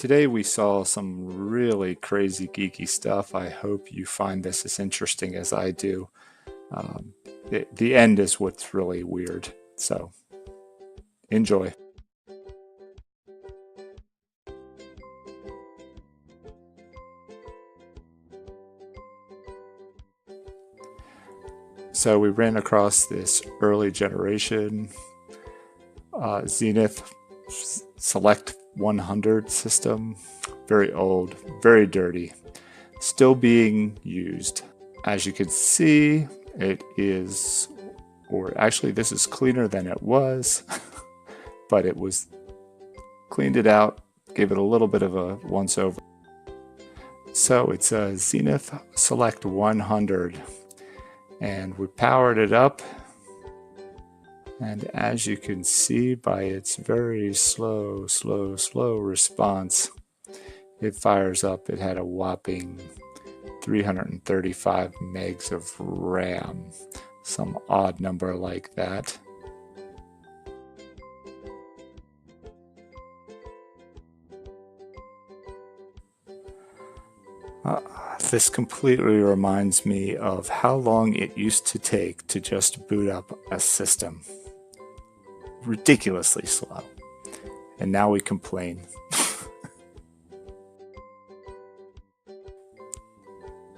today we saw some really crazy geeky stuff. I hope you find this as interesting as I do. Um, the end is what's really weird. So enjoy. So we ran across this early generation Zenith Select 100 system. Very old, very dirty, still being used. As you can see, it is, or actually this is cleaner than it was, but it was cleaned it out, gave it a little bit of a once over. So it's a Zenith Select 100 and we powered it up. And as you can see by its very slow response, it fires up. It had a whopping 335 megs of RAM, some odd number like that. This completely reminds me of how long it used to take to just boot up a system. Ridiculously slow. And now we complain.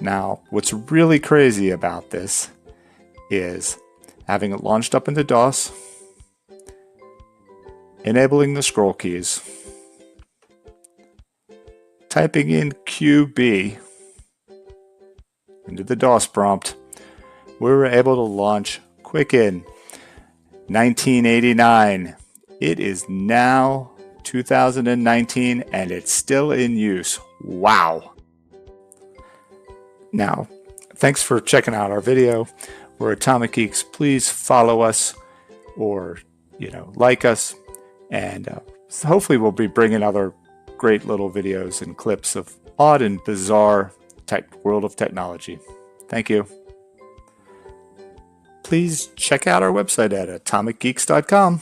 Now, what's really crazy about this is having it launched up into DOS, enabling the scroll keys, typing in QB into the DOS prompt, we were able to launch Quicken 1989. It is now 2019 and it's still in use. Wow. Now, thanks for checking out our video. We're Atomic Geeks. Please follow us or, like us. And hopefully we'll be bringing other great little videos and clips of odd and bizarre world of technology. Thank you. Please check out our website at atomicgeeks.com.